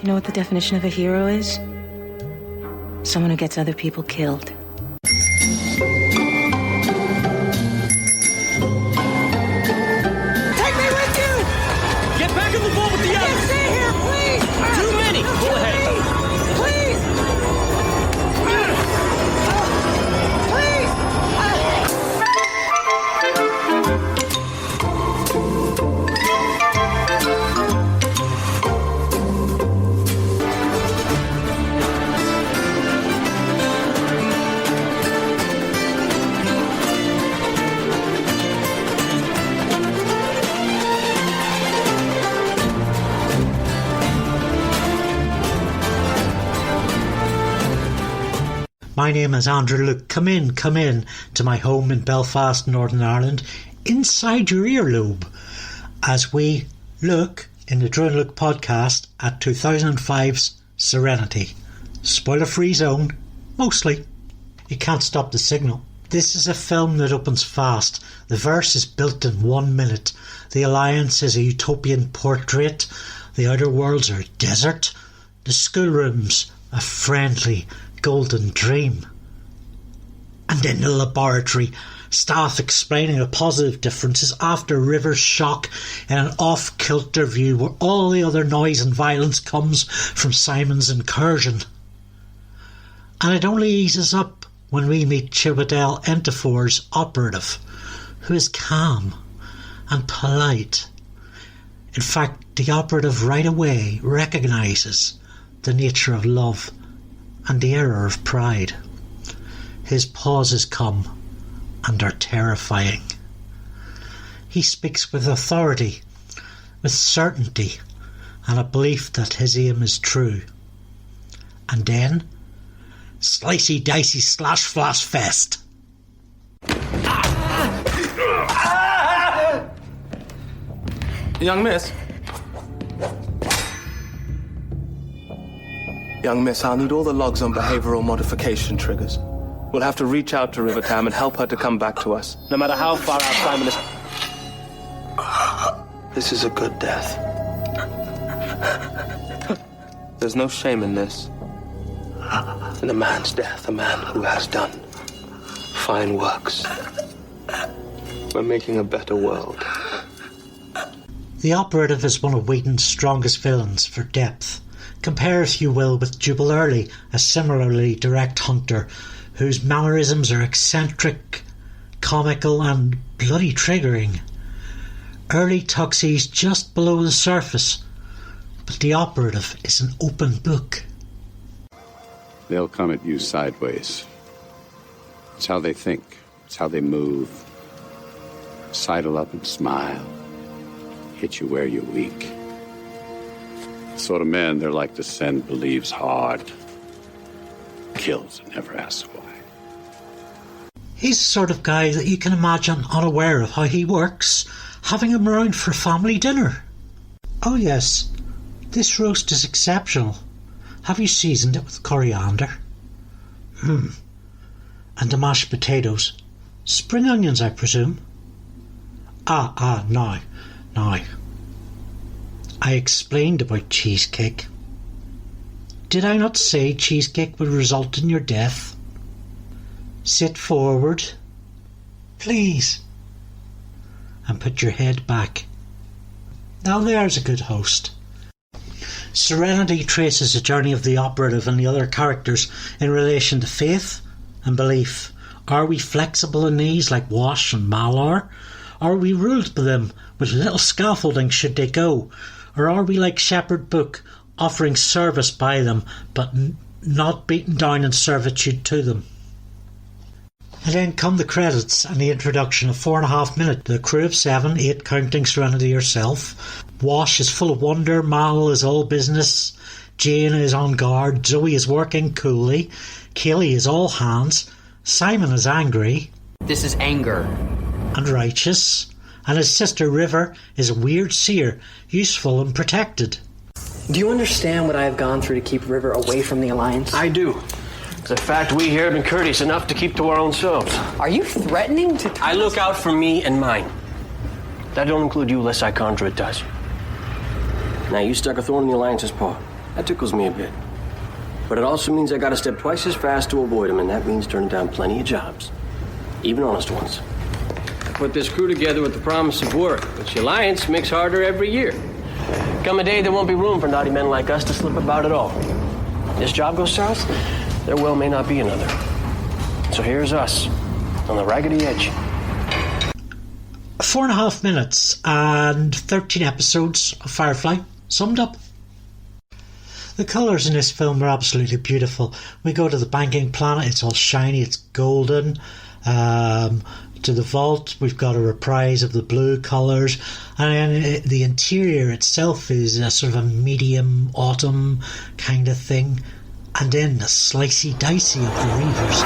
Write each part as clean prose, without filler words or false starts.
You know what the definition of a hero is? Someone who gets other people killed. Take me with you! Get back in the boat with the others! Stay here, please! Too many! Pull ahead! Please! My name is Andrew Luke. Come in to my home in Belfast, Northern Ireland, inside your earlobe, as we look in the Drone Look podcast at 2005's Serenity. Spoiler-free zone, mostly. You can't stop the signal. This is a film that opens fast. The verse is built in 1 minute. The Alliance is a utopian portrait. The outer worlds are a desert. The schoolrooms a friendly golden dream. And in the laboratory, staff explaining the positive differences after River's shock in an off-kilter view where all the other noise and violence comes from Simon's incursion. And it only eases up when we meet Chiwetel Ejiofor's operative, who is calm and polite. In fact, the operative right away recognises the nature of love and the error of pride. His pauses come and are terrifying. He speaks with authority, with certainty, and a belief that his aim is true. And then, slicey dicey slash flash fest. Young miss. Young miss, I'll need all the logs on behavioral modification triggers. We'll have to reach out to Rivertam and help her to come back to us, no matter how far out Simon is. This is a good death. There's no shame in this. In a man's death, a man who has done fine works. We're making a better world. The operative is one of Whedon's strongest villains for depth. Compare, if you will, with Jubal Early, a similarly direct hunter whose mannerisms are eccentric, comical and bloody triggering. Early tuxies just below the surface, but the operative is an open book. They'll come at you sideways. It's how they think. It's how they move. Sidle up and smile. Hit you where you're weak. The sort of man they're like to send believes hard. Kills and never asks why. He's the sort of guy that you can imagine unaware of how he works, having him around for family dinner. Oh yes, this roast is exceptional. Have you seasoned it with coriander? And the mashed potatoes. Spring onions, I presume? Now. I explained about cheesecake. Did I not say cheesecake would result in your death? Sit forward, please, and put your head back. Now there's a good host. Serenity traces the journey of the operative and the other characters in relation to faith and belief. Are we flexible in these like Wash and Malar? Are we ruled by them with little scaffolding should they go? Or are we like Shepherd Book, offering service by them, but not beaten down in servitude to them? And then come the credits and the introduction of 4.5 minutes. The crew of 7, 8 counting Serenity herself. Wash is full of wonder, Mal is all business, Jane is on guard, Zoe is working coolly, Kaylee is all hands, Simon is angry. This is anger. And righteous. And his sister River is a weird seer, useful and protected. Do you understand what I have gone through to keep River away from the Alliance? I do. It's a fact we here have been courteous enough to keep to our own selves. Are you threatening to... I look out for me and mine. That don't include you, lest I conjure it does. Now, you stuck a thorn in the Alliance's paw. That tickles me a bit. But it also means I gotta step twice as fast to avoid them, and that means turning down plenty of jobs. Even honest ones. I put this crew together with the promise of work, which the Alliance makes harder every year. Come a day, there won't be room for naughty men like us to slip about at all. This job goes south, there well may not be another. So here's us, on the raggedy edge. 4.5 minutes and 13 episodes of Firefly summed up. The colours in this film are absolutely beautiful. We go to the banking planet, it's all shiny, it's golden. To the vault, we've got a reprise of the blue colours, and then the interior itself is a sort of a medium autumn kind of thing, and then the slicey dicey of the Reavers.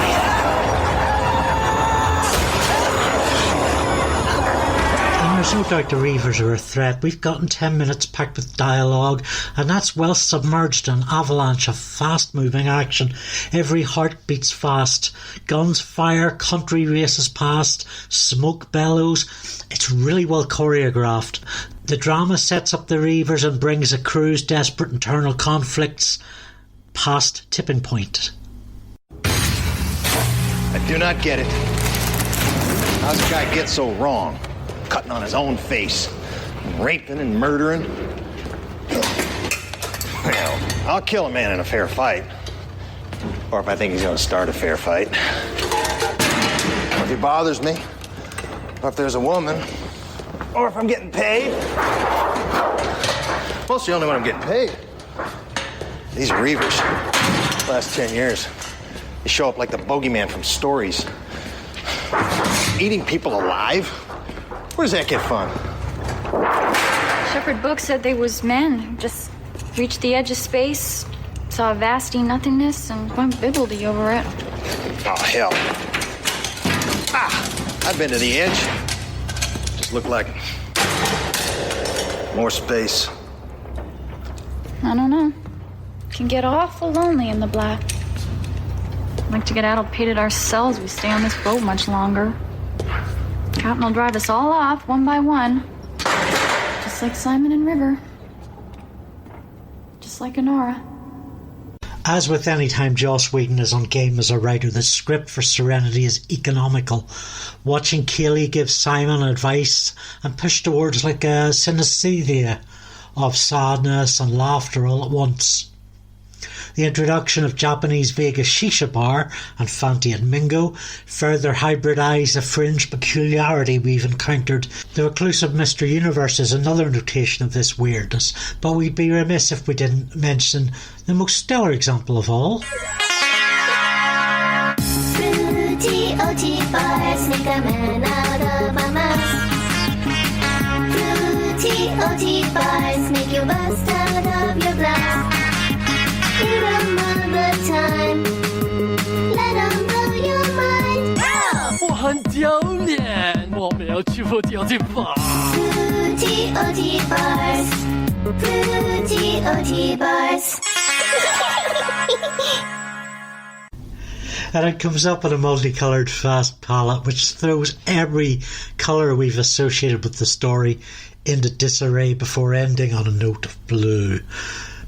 There's no doubt the Reavers are a threat. We've gotten 10 minutes packed with dialogue, and that's well submerged in an avalanche of fast-moving action. Every heart beats fast. Guns fire, country races past, smoke bellows. It's really well choreographed. The drama sets up the Reavers and brings the crew's desperate internal conflicts past tipping point. I do not get it. How's the guy get so wrong? Cutting on his own face, raping and murdering. Well, I'll kill a man in a fair fight. Or if I think he's going to start a fair fight. Or if he bothers me. Or if there's a woman. Or if I'm getting paid. Mostly only when I'm getting paid. These Reavers, last 10 years, they show up like the bogeyman from stories. Eating people alive? Where does that get fun? Shepard Book said they was men who just reached the edge of space, saw a vasty nothingness, and went bibbledy over it. Oh, hell. I've been to the edge. Just looked like more space. I don't know. Can get awful lonely in the black. Like to get addle-pated ourselves, we stay on this boat much longer. Captain will drive us all off, one by one. Just like Simon and River. Just like Honora. As with any time Joss Whedon is on game as a writer, the script for Serenity is economical. Watching Kaylee give Simon advice and push towards like a synesthesia of sadness and laughter all at once. The introduction of Japanese Vegas shisha bar and Fanti and Mingo further hybridise the fringe peculiarity we've encountered. The reclusive Mr. Universe is another notation of this weirdness, but we'd be remiss if we didn't mention the most stellar example of all. Fruity OT bars make a man out of a mouse. Fruity OT bars make you bust out of your blouse. Give 'em all the time. Let 'em blow your mind. 我很丢脸，我没有去过 OT bar。 Fruity OT bars. Fruity OT bars. And it comes up in a multicoloured fast palette which throws every colour we've associated with the story into disarray before ending on a note of blue.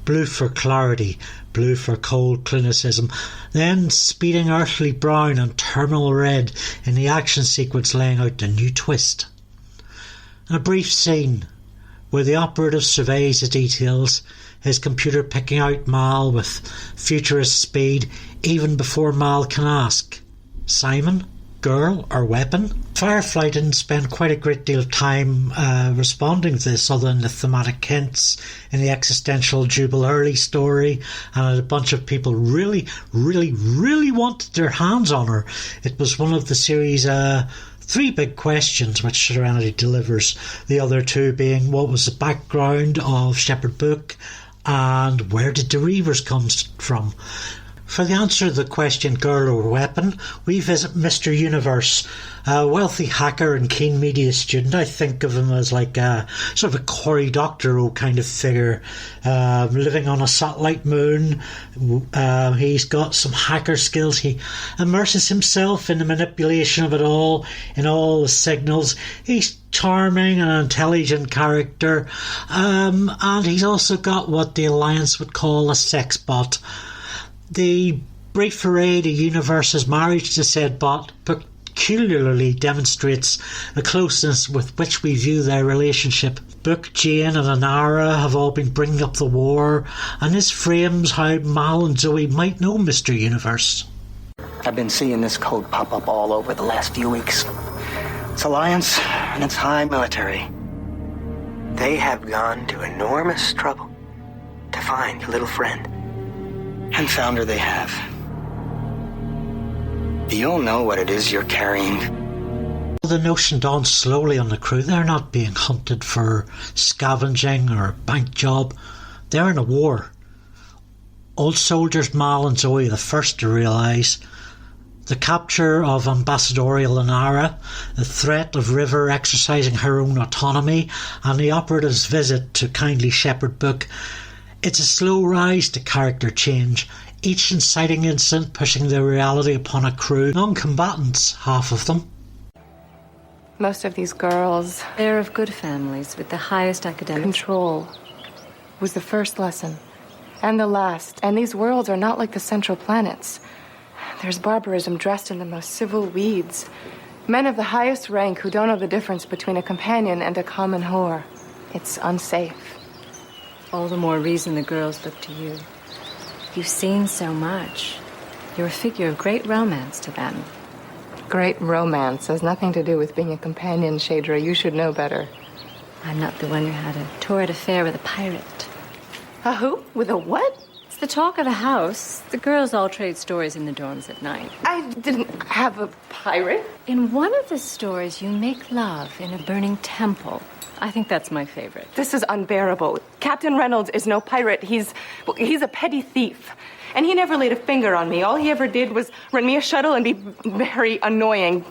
Blue for clarity, blue for cold clinicism, then speeding earthly brown and terminal red in the action sequence laying out the new twist. And a brief scene where the operative surveys the details, his computer picking out Mal with futurist speed even before Mal can ask, Simon? Girl or weapon? Firefly didn't spend quite a great deal of time responding to this other than the thematic hints in the existential Jubal Early story, and a bunch of people really wanted their hands on her. It was one of the series' three big questions which Serenity delivers, the other two being what was the background of Shepard Book and where did the Reavers come from. For the answer to the question, girl or weapon, we visit Mr. Universe, a wealthy hacker and keen media student. I think of him as like a sort of a Cory Doctorow kind of figure, living on a satellite moon. He's got some hacker skills. He immerses himself in the manipulation of it all, in all the signals. He's charming and intelligent character, and he's also got what the Alliance would call a sex bot. The brief foray to Universe's marriage to said bot peculiarly demonstrates the closeness with which we view their relationship. Book, Jane and Anara have all been bringing up the war, and this frames how Mal and Zoe might know Mr. Universe. I've been seeing this code pop up all over the last few weeks. It's Alliance and it's high military. They have gone to enormous trouble to find your little friend. And found her they have. Do you all know what it is you're carrying? The notion dawns slowly on the crew. They're not being hunted for scavenging or a bank job. They're in a war. Old soldiers Mal and Zoe are the first to realise the capture of Ambassadorial Anara, the threat of River exercising her own autonomy, and the operative's visit to kindly shepherd Book. It's a slow rise to character change, each inciting incident pushing the reality upon a crew. Non-combatants, half of them. Most of these girls, they're of good families with the highest academic control. Was the first lesson, and the last. And these worlds are not like the central planets. There's barbarism dressed in the most civil weeds. Men of the highest rank who don't know the difference between a companion and a common whore. It's unsafe. All the more reason the girls look to you. You've seen so much. You're a figure of great romance to them. Great romance has nothing to do with being a companion, Shadra. You should know better. I'm not the one who had a torrid affair with a pirate. A who? With a what? It's the talk of the house. The girls all trade stories in the dorms at night. I didn't have a pirate. In one of the stories, you make love in a burning temple. I think that's my favorite. This is unbearable. Captain Reynolds is no pirate. He's a petty thief. And he never laid a finger on me. All he ever did was run me a shuttle and be very annoying.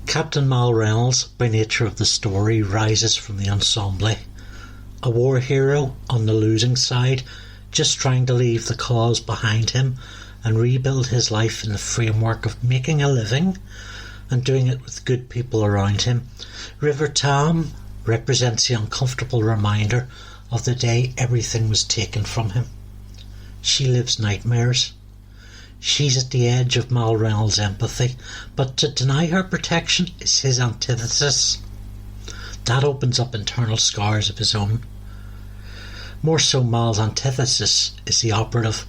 Captain Mal Reynolds, by nature of the story, rises from the ensemble. A war hero on the losing side, just trying to leave the cause behind him and rebuild his life in the framework of making a living and doing it with good people around him. River Tam represents the uncomfortable reminder of the day everything was taken from him. She lives nightmares. She's at the edge of Mal Reynolds' empathy, but to deny her protection is his antithesis. That opens up internal scars of his own. More so, Mal's antithesis is the operative.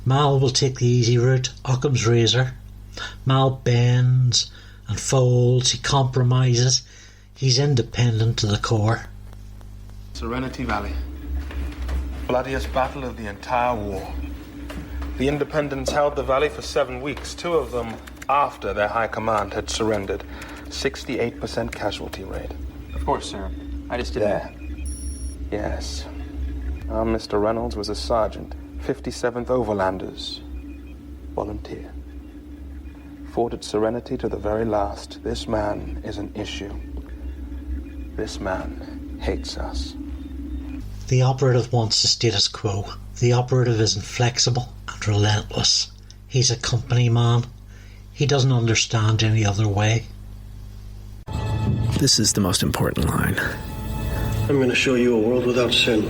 Mal will take the easy route, Occam's razor. Mal bends and folds, he compromises. He's independent to the core. Serenity Valley. Bloodiest battle of the entire war. The Independents held the valley for 7 weeks, 2 of them after their high command had surrendered. 68% casualty rate. Of course, sir. I just did there. Yes. Our Mr. Reynolds was a sergeant, 57th Overlanders. Volunteer. Fought at Serenity to the very last. This man is an issue. This man hates us. The operative wants the status quo. The operative is inflexible and relentless. He's a company man. He doesn't understand any other way. This is the most important line. I'm going to show you a world without sin.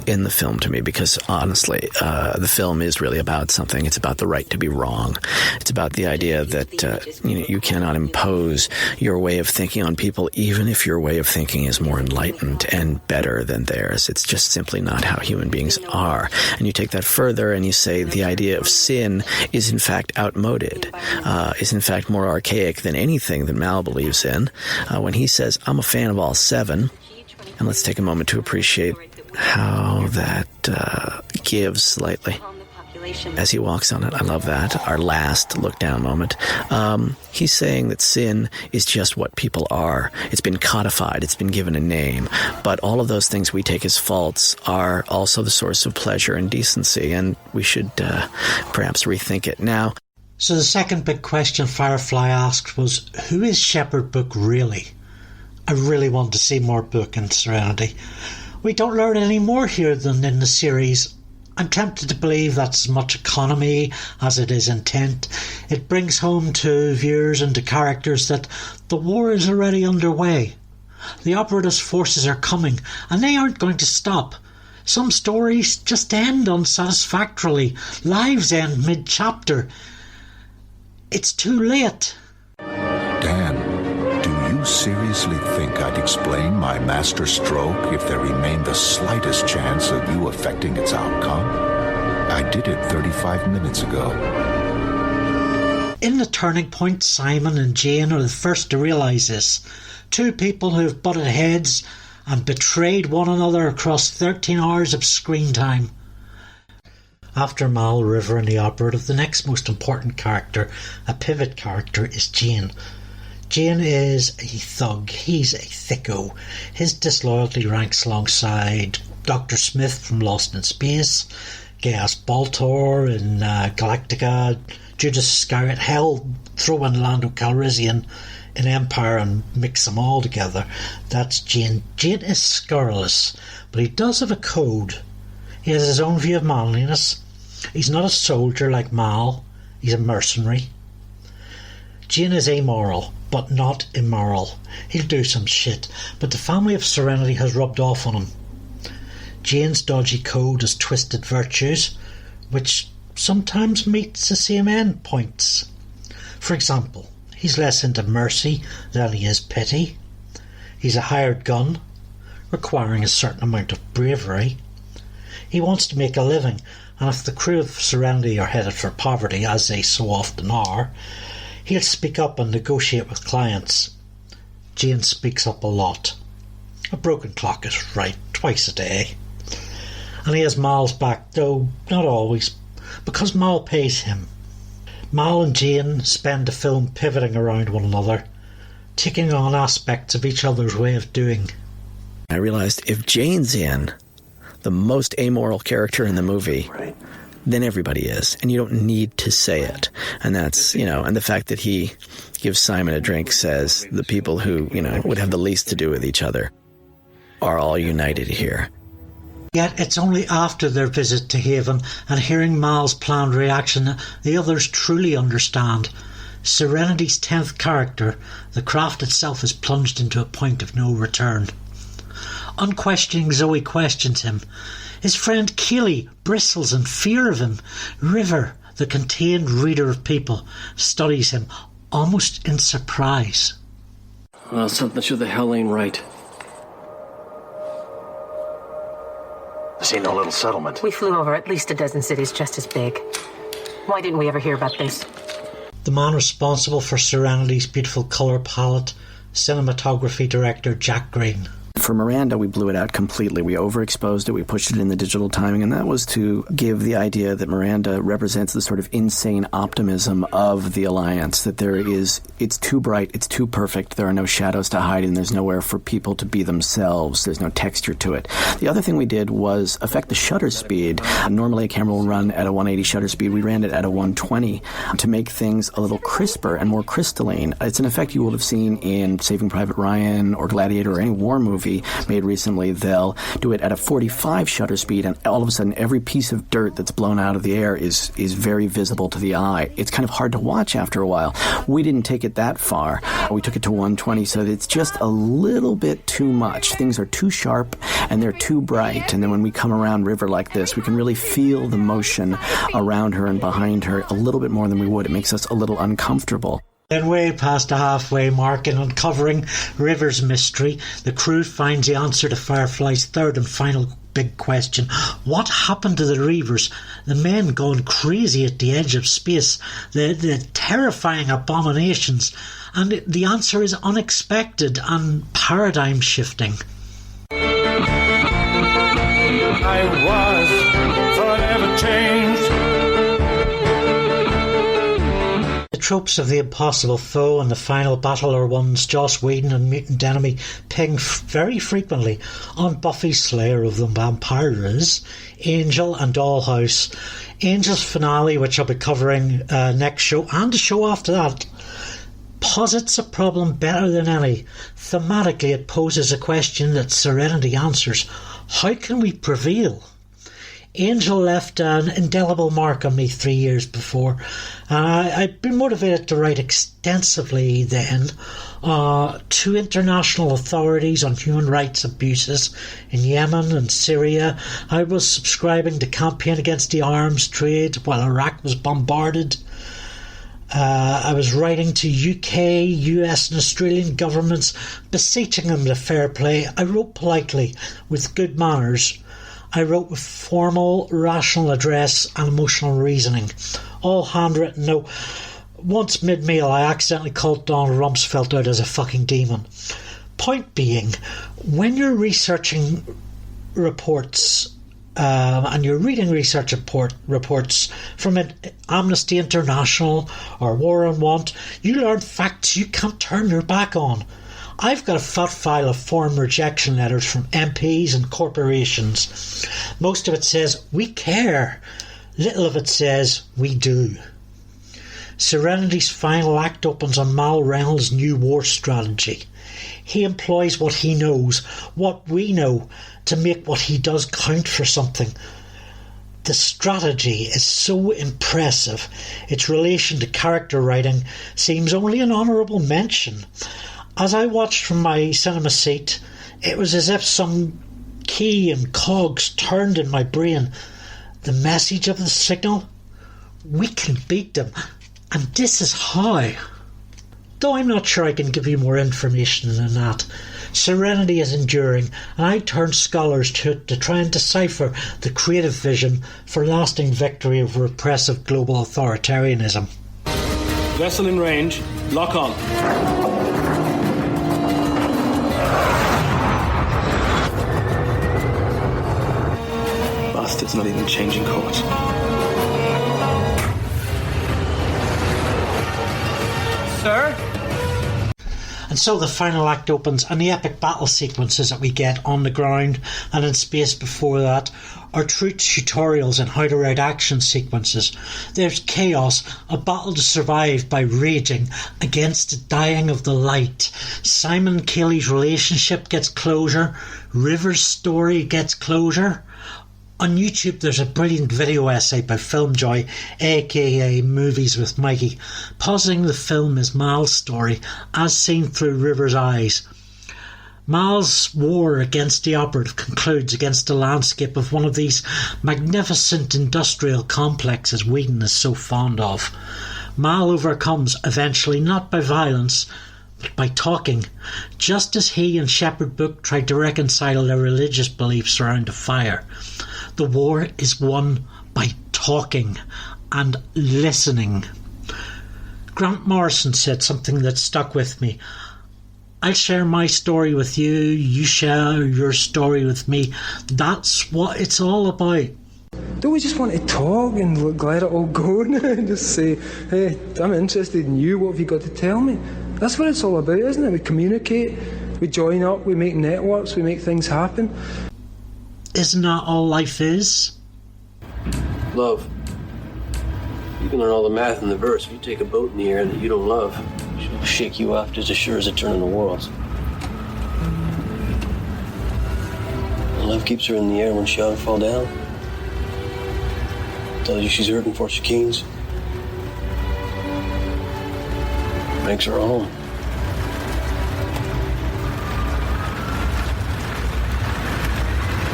In the film to me, because honestly, the film is really about something. It's about the right to be wrong. It's about the idea that you cannot impose your way of thinking on people, even if your way of thinking is more enlightened and better than theirs. It's just simply not how human beings are. And you take that further and you say the idea of sin is in fact outmoded, is in fact more archaic than anything that Mal believes in. When he says, I'm a fan of all 7, and let's take a moment to appreciate how that gives slightly. as he walks on it. I love that. Our last look down moment. He's saying that sin is just what people are. It's been codified. It's been given a name. But all of those things we take as faults are also the source of pleasure and decency, and we should perhaps rethink it. Now, so the second big question Firefly asked was, who is Shepherd Book really? I really want to see more Book in Serenity. We don't learn any more here than in the series. I'm tempted to believe that's as much economy as it is intent. It brings home to viewers and to characters that the war is already underway. The Operatives' forces are coming, and they aren't going to stop. Some stories just end unsatisfactorily. Lives end mid-chapter. It's too late. Dan, do you seriously think I'd explain my master stroke if there remained the slightest chance of you affecting its outcome? I did it 35 minutes ago. In the turning point, Simon and Jane are the first to realise this. Two people who have butted heads and betrayed one another across 13 hours of screen time. After Mal, River and the Operative, the next most important character, a pivot character, is Jane. Jane is a thug. He's a thicko. His disloyalty ranks alongside Dr. Smith from Lost in Space, Gaius Baltor in Galactica, Judas Iscariot. Hell, throw in Lando Calrissian in Empire and mix them all together. That's Jane. Jane is scurrilous, but he does have a code. He has his own view of manliness. He's not a soldier like Mal. He's a mercenary. Jane is amoral, but not immoral. He'll do some shit, but the family of Serenity has rubbed off on him. Jane's dodgy code has twisted virtues, which sometimes meets the same end points. For example, he's less into mercy than he is pity. He's a hired gun, requiring a certain amount of bravery. He wants to make a living, and if the crew of Serenity are headed for poverty, as they so often are, he'll speak up and negotiate with clients. Jane speaks up a lot. A broken clock is right twice a day. And he has Mal's back, though not always, because Mal pays him. Mal and Jane spend the film pivoting around one another, taking on aspects of each other's way of doing. I realized if Jane's in, the most amoral character in the movie, then everybody is, and you don't need to say it. And that's, and the fact that he gives Simon a drink says the people who, would have the least to do with each other are all united here. Yet it's only after their visit to Haven and hearing Mal's planned reaction that the others truly understand. Serenity's 10th character, the craft itself is plunged into a point of no return. Unquestioning Zoe questions him. His friend Keely bristles in fear of him. River, the contained reader of people, studies him almost in surprise. Well, something sure the hell ain't right. This ain't no little settlement. We flew over at least a dozen cities just as big. Why didn't we ever hear about this? The man responsible for Serenity's beautiful colour palette, cinematography director Jack Green. For Miranda, we blew it out completely. We overexposed it. We pushed it in the digital timing, and that was to give the idea that Miranda represents the sort of insane optimism of the Alliance, that it's too bright, it's too perfect, there are no shadows to hide, and there's nowhere for people to be themselves. There's no texture to it. The other thing we did was affect the shutter speed. Normally a camera will run at a 180 shutter speed. We ran it at a 120 to make things a little crisper and more crystalline. It's an effect you will have seen in Saving Private Ryan or Gladiator or any war movie made recently. They'll do it at a 45 shutter speed, and all of a sudden every piece of dirt that's blown out of the air is very visible to the eye. It's kind of hard to watch after a while. We didn't take it that far. We took it to 120, so that it's just a little bit too much. Things are too sharp and they're too bright, and then when we come around River like this, we can really feel the motion around her and behind her a little bit more than we would. It makes us a little uncomfortable. Then way past the halfway mark in uncovering River's mystery, the crew finds the answer to Firefly's third and final big question. What happened to the Reavers? The men going crazy at the edge of space, the terrifying abominations. And the answer is unexpected and paradigm shifting. I was forever changed. tropes of the impossible foe and the final battle are ones Joss Whedon and Mutant Enemy ping very frequently on Buffy's Slayer of the Vampires, Angel and Dollhouse. Angel's finale, which I'll be covering next show, and the show after that, posits a problem better than any. Thematically, it poses a question that Serenity answers. How can we prevail? Angel left an indelible mark on me 3 years before, and I'd been motivated to write extensively then to international authorities on human rights abuses in Yemen and Syria. I was subscribing to campaign against the arms trade while Iraq was bombarded. I was writing to UK, US and Australian governments, beseeching them to fair play. I wrote politely, with good manners. I wrote with formal, rational address and emotional reasoning. All handwritten. No, once mid-meal I accidentally called Donald Rumsfeld out as a fucking demon. Point being, when you're researching reports and you're reading research reports from Amnesty International or War on Want, you learn facts you can't turn your back on. I've got a fat file of form rejection letters from MPs and corporations. Most of it says, we care. Little of it says, we do. Serenity's final act opens on Mal Reynolds' new war strategy. He employs what he knows, what we know, to make what he does count for something. The strategy is so impressive, its relation to character writing seems only an honourable mention. As I watched from my cinema seat, it was as if some key and cogs turned in my brain. The message of the signal? We can beat them, and this is how. Though I'm not sure I can give you more information than that. Serenity is enduring, and I turn scholars to it to try and decipher the creative vision for lasting victory over repressive global authoritarianism. Vessel in range. Lock on. Bastard's not even changing course. Sir? And so the final act opens, and the epic battle sequences that we get on the ground and in space before that are true tutorials in how to write action sequences. There's chaos, a battle to survive by raging against the dying of the light. Simon Cayley's relationship gets closure. River's story gets closure. On YouTube there's a brilliant video essay by Filmjoy, aka Movies with Mikey, positing the film as Mal's story as seen through River's eyes. Mal's war against the operative concludes against the landscape of one of these magnificent industrial complexes Whedon is so fond of. Mal overcomes eventually not by violence but by talking, just as he and Shepherd Book tried to reconcile their religious beliefs around a fire. The war is won by talking and listening. Grant Morrison said something that stuck with me. I'll share my story with you, you share your story with me. That's what it's all about. Don't we just want to talk and let it all go and just say, hey, I'm interested in you, what have you got to tell me? That's what it's all about, isn't it? We communicate, we join up, we make networks, we make things happen. Isn't that all life is? Love. You can learn all the math in the verse. If you take a boat in the air that you don't love, she'll shake you off just as sure as a turn in the worlds. And love keeps her in the air when she ought to fall down. Tells you she's hurting for she keens. Makes her a home.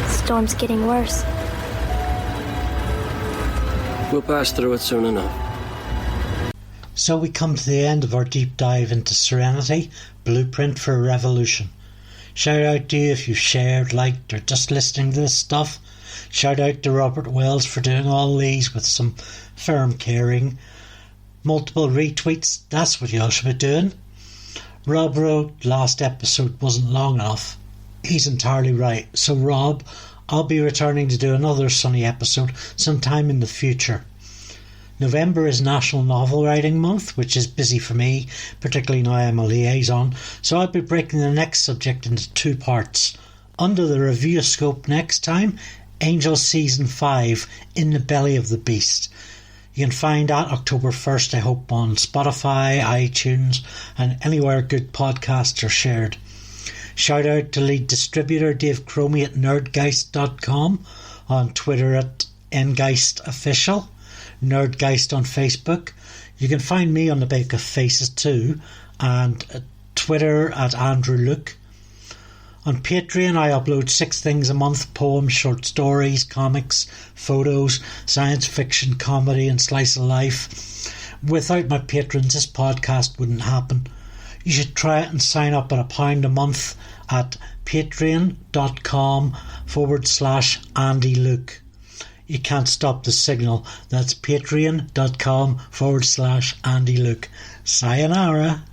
Storm's getting worse. We'll pass through it soon enough. So we come to the end of our deep dive into Serenity, Blueprint for a Revolution. Shout out to you if you shared, liked, or just listening to this stuff. Shout out to Robert Wells for doing all these with some firm caring. Multiple retweets, that's what y'all should be doing. Rob wrote last episode wasn't long enough. He's entirely right. So Rob, I'll be returning to do another Sunny episode sometime in the future. November is National Novel Writing Month, which is busy for me, particularly now I'm a liaison, so I'll be breaking the next subject into 2 parts. Under the review scope next time, Angel Season 5, In the Belly of the Beast. You can find that October 1st, I hope, on Spotify, iTunes, and anywhere good podcasts are shared. Shout out to lead distributor Dave Cromie at nerdgeist.com, on Twitter at ngeistofficial, Nerdgeist on Facebook. You can find me on the Bake of Faces too, and Twitter at Andrew Luke. On Patreon I upload 6 things a month: poems, short stories, comics, photos, science fiction, comedy and slice of life. Without my patrons this podcast wouldn't happen. You should try it and sign up at £1 a month at patreon.com/Andy Luke. You can't stop the signal. That's patreon.com/Andy Luke. Sayonara.